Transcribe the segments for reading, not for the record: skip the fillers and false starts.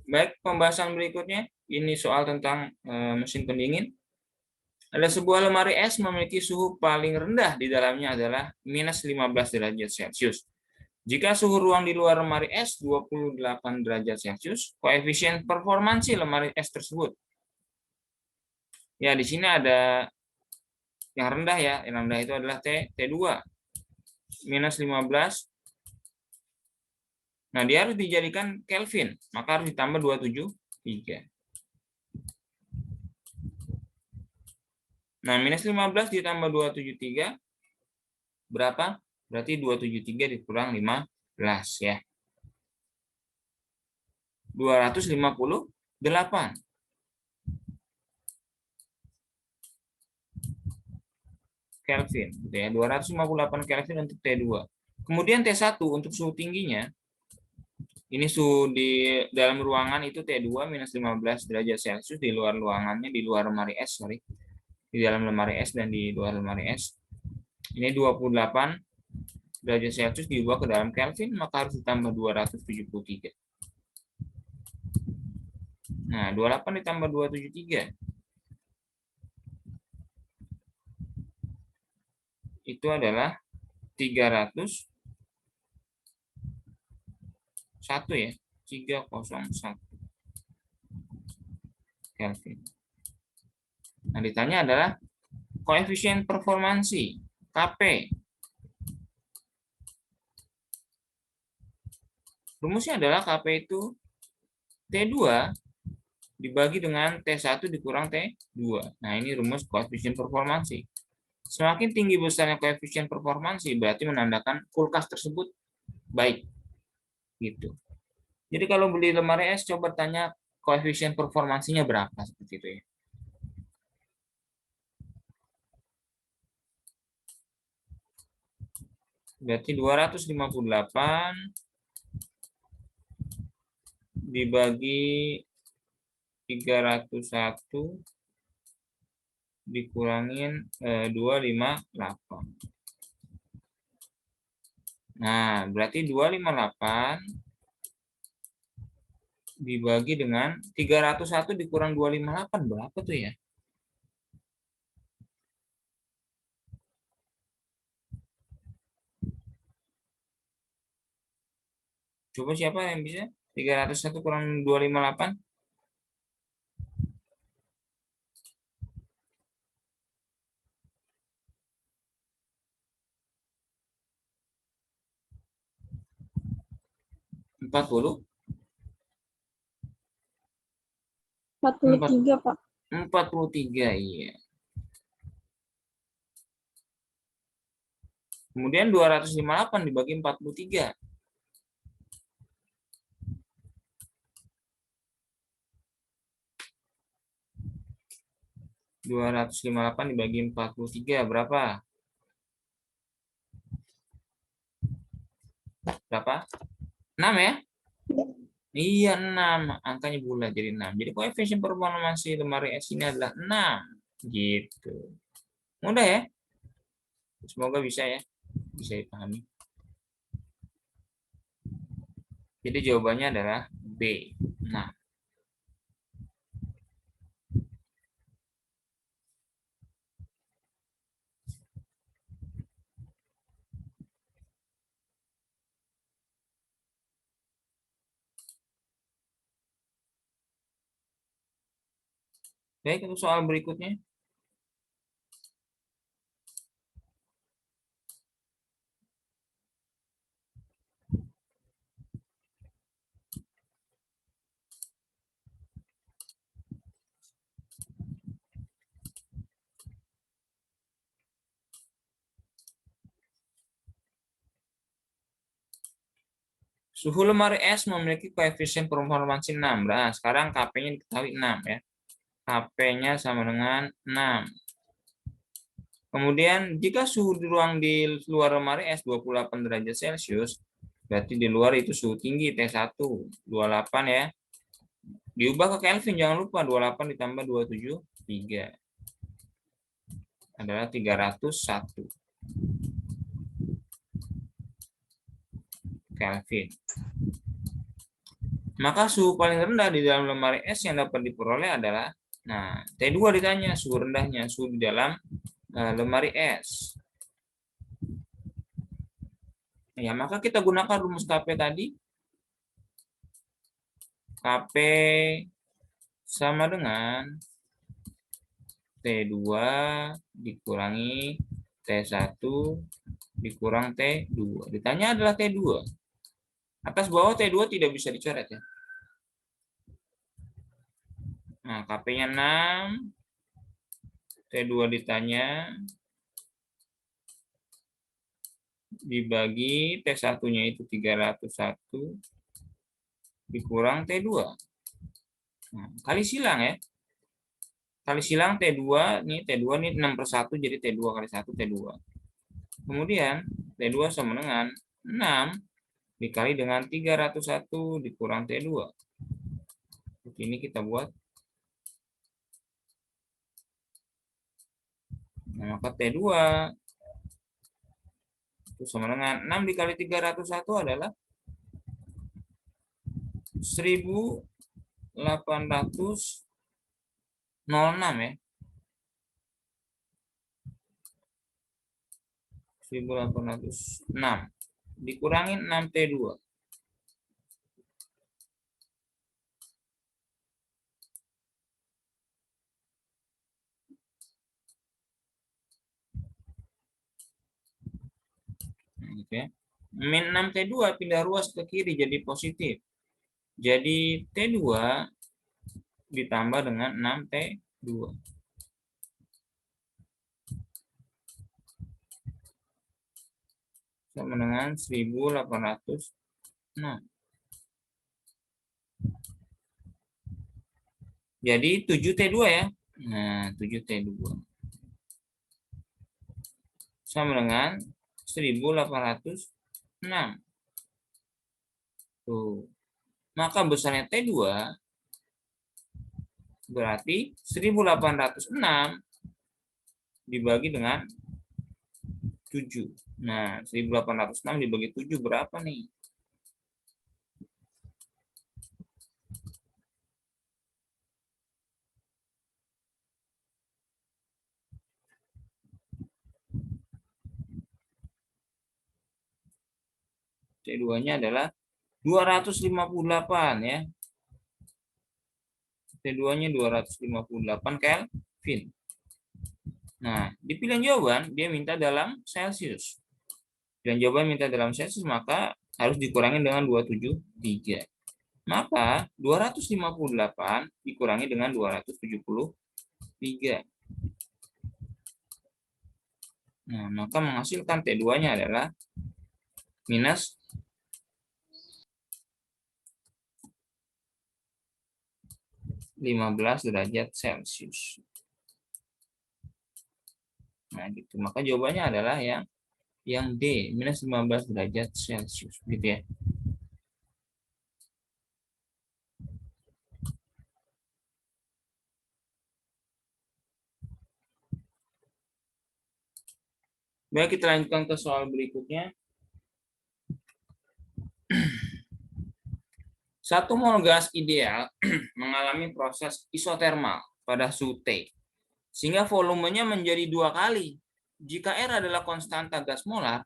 Baik, pembahasan berikutnya, ini soal tentang mesin pendingin. Ada sebuah lemari es memiliki suhu paling rendah di dalamnya adalah minus 15 derajat Celcius. Jika suhu ruang di luar lemari es 28 derajat Celcius, koefisien performansi lemari es tersebut. Ya, di sini ada yang rendah ya. Yang rendah itu adalah T2, minus 15. Nah, dia harus dijadikan Kelvin, maka harus ditambah 273. Nah, minus 15 ditambah 273 berapa? Berarti 273 dikurang 15 ya. 258. Kelvin gitu ya. 258 Kelvin untuk T2. Kemudian T1 untuk suhu tingginya, ini suhu di dalam ruangan itu T2 minus 15 derajat Celcius, di luar ruangannya, di luar lemari es, sorry. Di dalam lemari es dan di luar lemari es. Ini 28 derajat Celcius diubah ke dalam Kelvin, maka harus ditambah 273. Nah, 28 ditambah 273 itu adalah 301 ya, 301 Kelvin. Nah, ditanya adalah koefisien performansi Kp. Rumusnya adalah Kp itu T2 dibagi dengan T1 dikurang T2. Nah, ini rumus koefisien performansi. Semakin tinggi besarnya koefisien performansi, berarti menandakan kulkas tersebut baik. Gitu. Jadi kalau beli lemari es, coba tanya koefisien performansinya berapa, seperti itu ya. Berarti 258 dibagi 301 dikurangin 258. Nah, berarti 258 dibagi dengan 301 dikurang 258 berapa tuh ya? Coba siapa yang bisa? 301 kurang 258? Empat puluh? 43, Pak. 43, iya. Kemudian 258 dibagi 43. 258 dibagi 43 berapa? Berapa? 6 ya? Iya, 6. Angkanya bulat jadi 6. Jadi koefisien performansi lemari es ini adalah 6. Gitu. Mudah ya? Semoga bisa ya. Bisa dipahami. Jadi jawabannya adalah B. Nah, baik, untuk soal berikutnya. Suhu lemari es memiliki koefisien performansi 6. Nah, sekarang Kp-nya diketahui 6 ya. Kp-nya sama dengan 6. Kemudian, jika suhu di ruang di luar lemari es 28 derajat Celcius, berarti di luar itu suhu tinggi T1, 28 ya. Diubah ke Kelvin, jangan lupa 28 ditambah 273 adalah 301 Kelvin. Maka suhu paling rendah di dalam lemari es yang dapat diperoleh adalah, nah, T2 ditanya suhu rendahnya, suhu di dalam lemari es. Ya, maka kita gunakan rumus KP tadi. KP sama dengan T2 dikurangi T1 dikurang T2. Ditanya adalah T2. Atas bawah T2 tidak bisa dicoret ya. Nah, KP-nya 6, T2 ditanya, dibagi T1-nya itu 301, dikurang T2. Nah, kali silang ya. Kali silang T2, nih T2 nih 6/1, jadi T2 kali 1, T2. Kemudian T2 sama dengan 6 dikali dengan 301 dikurang T2. Ini kita buat. Nah, maka T2 itu sama dengan 6 dikali 301 adalah 1806 ya. 1806 dikurangin 6T2. Nah, gitu ya. Min 6T2 pindah ruas ke kiri jadi positif. Jadi T2 ditambah dengan 6T2. Sama dengan 1806. Jadi 7T2 ya. Nah, 7T2. Sama dengan 1806. Tuh. Maka besarnya T2 berarti 1806 dibagi dengan 7. Nah, 1806 dibagi 7 berapa nih? T2-nya adalah 258 ya. T2-nya 258 Kelvin. Nah, di pilihan jawaban dia minta dalam Celcius. Pilihan jawaban minta dalam Celcius, maka harus dikurangi dengan 273. Maka 258 dikurangi dengan 273. Nah, maka menghasilkan T2-nya adalah minus 15 derajat Celcius. Nah, gitu. Maka jawabannya adalah yang D, minus 15 derajat Celcius, gitu ya. Baik, kita lanjutkan ke soal berikutnya. 1 mol gas ideal mengalami proses isotermal pada suhu T, sehingga volumenya menjadi 2 kali. Jika R adalah konstanta gas molar,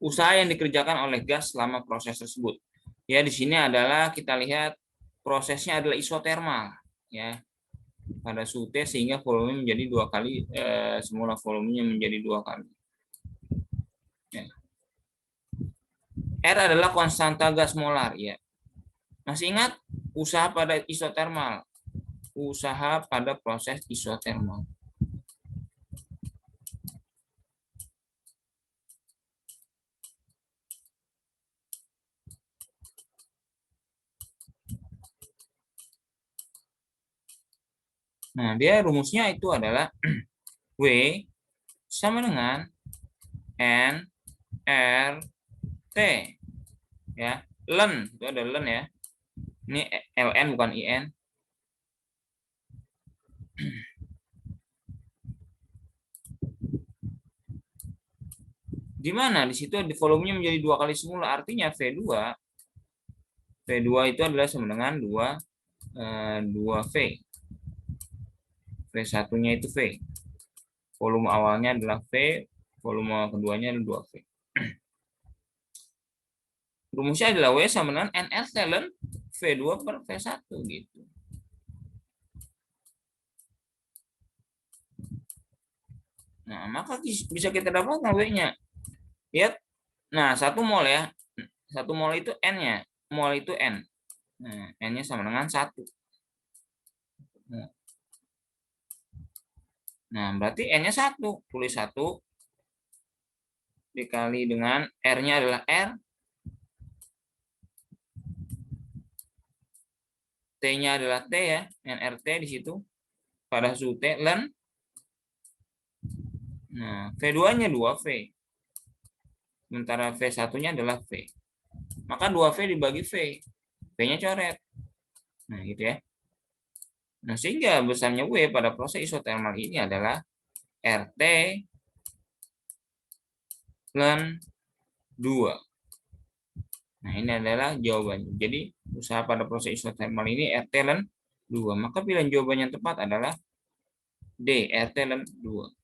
usaha yang dikerjakan oleh gas selama proses tersebut. Ya, di sini adalah kita lihat prosesnya adalah isotermal, ya, pada suhu T sehingga volume menjadi 2 kali, semula volumenya menjadi 2 kali. Ya. R adalah konstanta gas molar, ya. Masih ingat usaha pada isotermal, usaha pada proses isotermal. Nah, dia rumusnya itu adalah W sama dengan N R T, ya. Ln itu ada ln ya. Ini ln bukan in. Di mana di situ di volumenya menjadi 2 kali semula, artinya V2 V2 itu adalah sama dengan 2V. V1-nya itu V. Volume awalnya adalah V, volume keduanya adalah 2V. Rumusnya adalah W sama dengan NR ln V2 per V1 gitu. Nah, maka bisa kita dapatkan W-nya. Lihat. Nah, 1 mol ya. 1 mol itu N-nya. Mol itu N. Nah, N-nya sama dengan 1. Nah, berarti N-nya 1. Tulis 1 dikali dengan R-nya adalah R. T-nya adalah T ya. NRT di situ. Pada suhu T ln. Nah, V2-nya 2V. Sementara V1-nya adalah V. Maka 2V dibagi V. V-nya coret. Nah, gitu ya. Nah, sehingga besarnya W pada proses isotermal ini adalah RT ln 2. Nah, ini adalah jawabannya. Jadi, usaha pada proses isotermal ini RT ln 2. Maka pilihan jawabannya yang tepat adalah D, RT ln 2.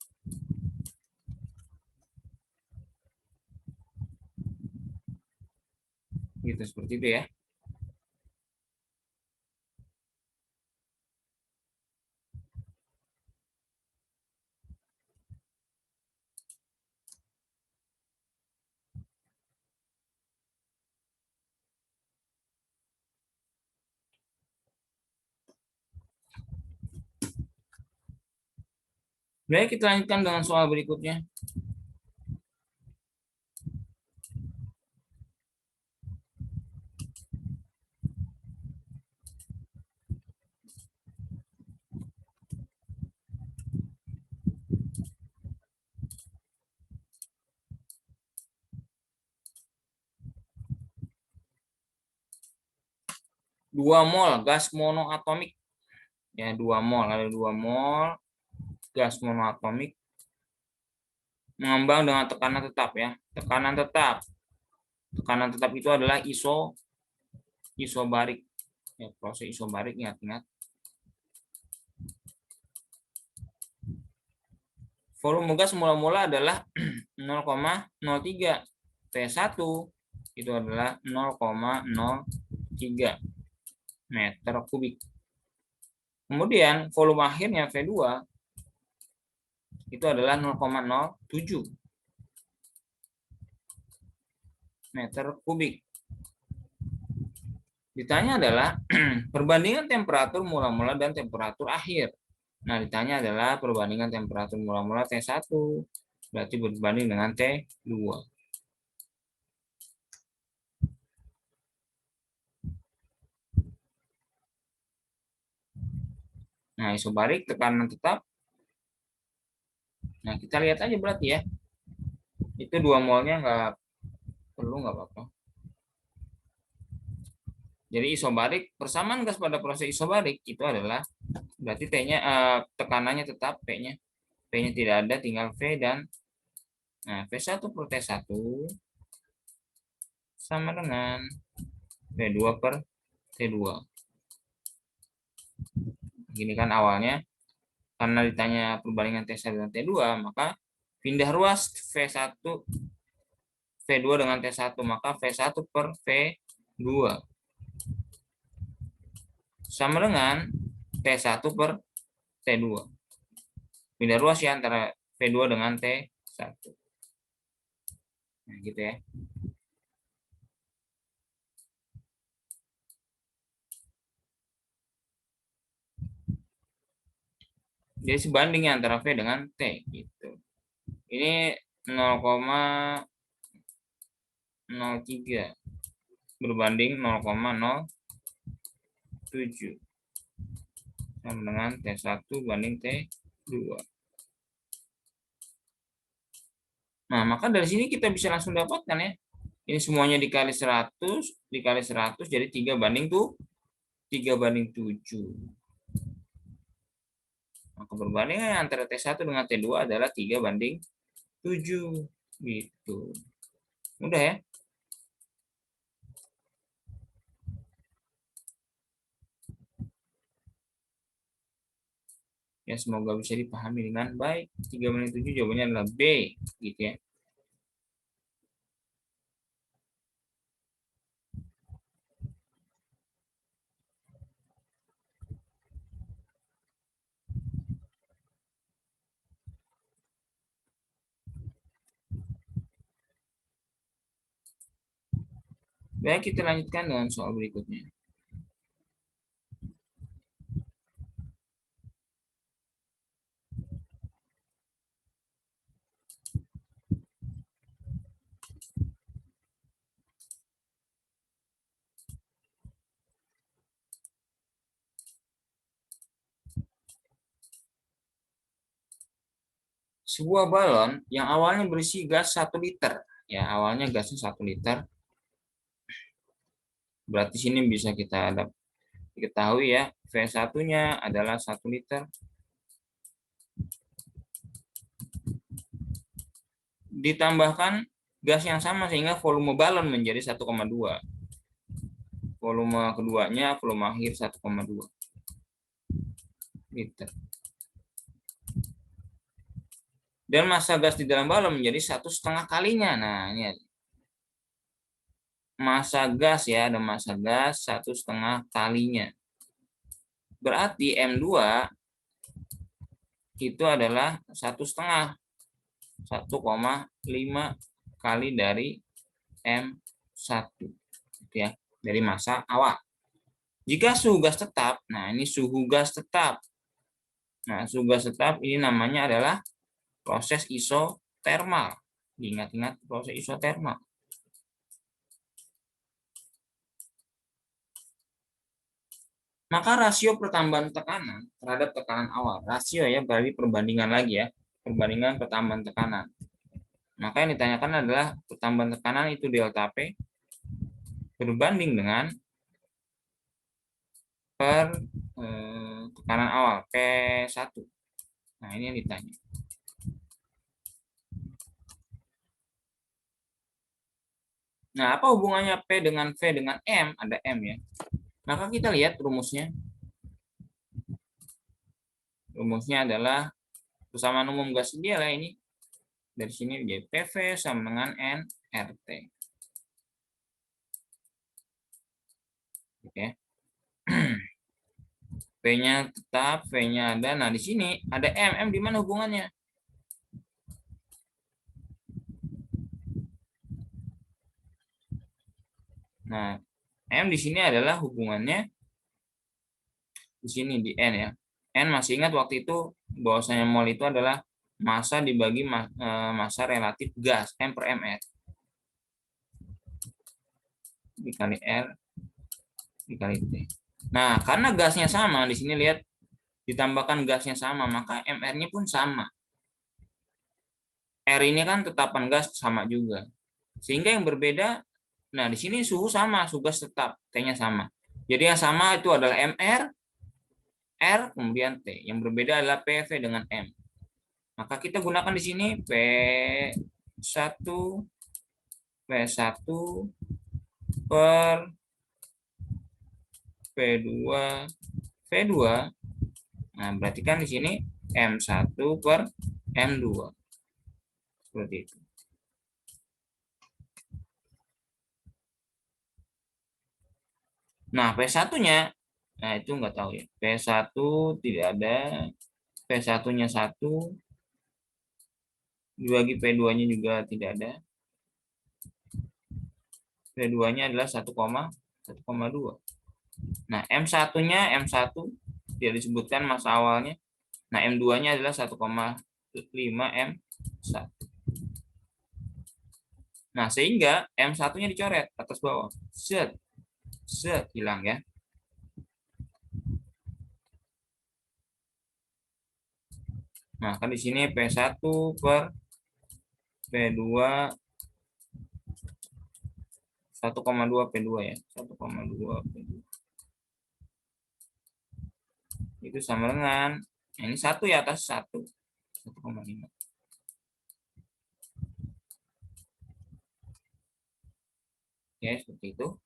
Gitu, seperti itu ya. Baik, kita lanjutkan dengan soal berikutnya. Dua mol gas monoatomik. Ya, 2 mol. Ada 2 mol gas monoatomik mengembang dengan tekanan tetap ya. Tekanan tetap. Tekanan tetap itu adalah isobarik. Ya, proses isobarik, ingat-ingat. Volume gas mula-mula adalah 0,03. T1 itu adalah 0,03 meter kubik. Kemudian volume akhirnya V2 itu adalah 0,07 meter kubik. Ditanya adalah perbandingan temperatur mula-mula dan temperatur akhir. Nah, ditanya adalah perbandingan temperatur mula-mula T1, berarti berbanding dengan T2. Nah, isobarik tekanan tetap. Nah, kita lihat aja berarti ya. Itu 2 molnya nggak perlu, nggak apa-apa. Jadi isobarik, persamaan gas pada proses isobarik itu adalah berarti T-nya tekanannya tetap, P-nya tidak ada, tinggal V dan V1 per T1 sama dengan V2 per T2. Gini kan awalnya, karena ditanya perbandingan T1 dan T2, maka pindah ruas V2 dengan T1, maka V1 per V2 sama dengan T1 per T2. Pindah ruas ya antara V2 dengan T1. Nah, gitu ya. Jadi sebandingnya antara V dengan T gitu. Ini 0,03 berbanding 0,07 sama dengan T1 banding T2. Nah, maka dari sini kita bisa langsung dapatkan ya. Ini semuanya dikali 100 jadi 3 banding 7. Maka perbandingan antara T1 dengan T2 adalah 3 banding 7 gitu. Mudah ya. Ya, semoga bisa dipahami dengan baik. 3-7 jawabannya adalah B, gitu ya. Baik, kita lanjutkan dengan soal berikutnya. Sebuah balon yang awalnya berisi gas 1 liter. Ya, awalnya gasnya 1 liter. Berarti sini bisa kita diketahui ya, V1-nya adalah 1 liter. Ditambahkan gas yang sama sehingga volume balon menjadi 1,2. Volume keduanya, volume akhir 1,2 liter. Dan massa gas di dalam balon menjadi 1,5 kalinya. Nah, ini massa gas ya, ada massa gas 1,5 kalinya. Berarti M2 itu adalah 1,5 kali dari M1, gitu ya, dari massa awal. Jika suhu gas tetap, nah ini suhu gas tetap. Nah, suhu gas tetap ini namanya adalah proses isotermal. Diingat-ingat proses isotermal. Maka rasio pertambahan tekanan terhadap tekanan awal. Rasio ya, berarti perbandingan lagi ya. Perbandingan pertambahan tekanan. Maka yang ditanyakan adalah pertambahan tekanan itu delta P berbanding dengan tekanan awal P1. Nah, ini yang ditanya. Nah, apa hubungannya P dengan V dengan M? Ada M ya. Maka kita lihat rumusnya. Rumusnya adalah persamaan umum gas ideal lah ini. Dari sini menjadi PV sama dengan nRT. Oke. P-nya tetap, V-nya ada. Nah, di sini ada M. M di mana hubungannya? Nah, M di sini adalah hubungannya di sini di N ya. N masih ingat waktu itu bahwasanya mol itu adalah massa dibagi massa relatif gas, M per mR. Dikali R dikali T. Nah, karena gasnya sama, di sini lihat ditambahkan gasnya sama, maka MR-nya pun sama. R ini kan tetapan gas sama juga. Sehingga yang berbeda, nah di sini suhu sama, suhu gas tetap, T-nya sama. Jadi yang sama itu adalah MR, R, kemudian T. Yang berbeda adalah PV dengan M. Maka kita gunakan di sini P1 per P2 V2. Nah, berarti kan di sini M1 per M2. Seperti itu. Nah, P1-nya, nah itu nggak tahu ya. P1 tidak ada. P1-nya 1, dibagi P2-nya juga tidak ada. P2-nya adalah 1,2. Nah, M1-nya M1 tidak disebutkan masa awalnya. Nah, M2-nya adalah 1,5 M1. Nah, sehingga M1-nya dicoret atas bawah. Set, set, hilang ya. Nah, kan di sini P1 per P2 1,2 P2 ya. 1,2 P2. Itu sama dengan ini 1 ya, atas 1,5. Ya, seperti itu.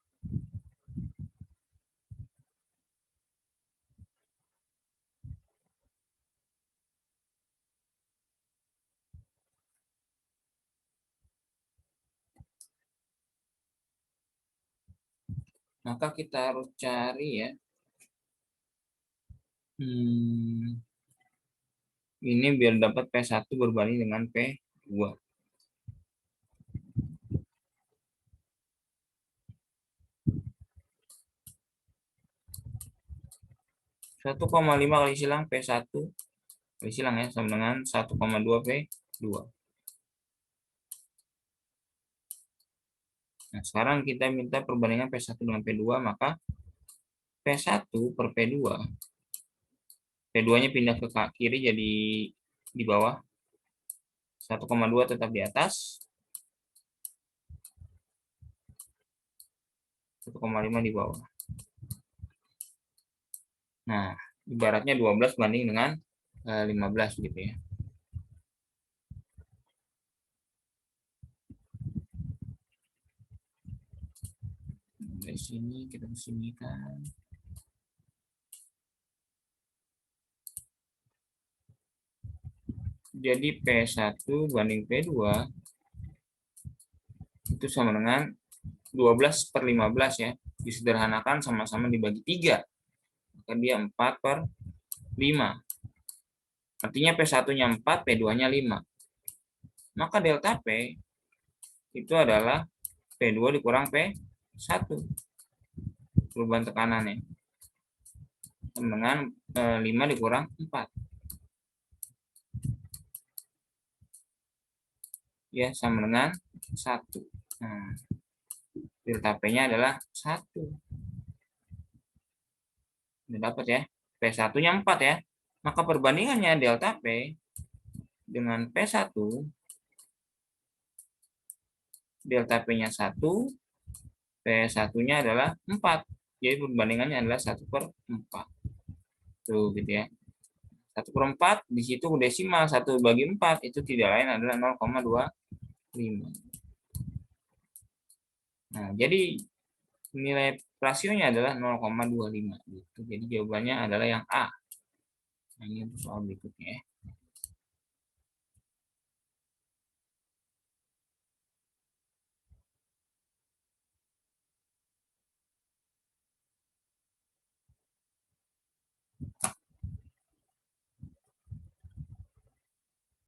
Maka kita harus cari ya. Ini biar dapat P1 berbanding dengan P2. 1,5 kali silang P1 kali silang ya sama dengan 1,2 P2. Nah, sekarang kita minta perbandingan P1 dengan P2, maka P1 per P2. P2-nya pindah ke kiri jadi di bawah. 1,2 tetap di atas. 1,5 di bawah. Nah, ibaratnya 12 banding dengan 15 gitu ya. Dari sini kita sinikan. Jadi P1 banding P2 itu sama dengan 12 per 15 ya. Disederhanakan sama-sama dibagi 3. Maka dia 4 per 5. Artinya P1-nya 4, P2-nya 5. Maka delta P itu adalah P2 dikurang P1. Perubahan tekanannya. Sama dengan 5 dikurang 4. Ya, sama dengan 1. Nah, delta P-nya adalah 1. Udah dapat ya. P1-nya 4 ya. Maka perbandingannya delta P dengan P1, delta P-nya 1, P1-nya adalah 4. Jadi perbandingannya adalah 1 per 4. Tuh gitu ya. 1 per 4, di situ desimal 1 bagi 4, itu tidak lain adalah 0,25. Nah, jadi nilai rasionya adalah 0,25 gitu. Jadi jawabannya adalah yang A. Nah, ini untuk soal berikutnya ya.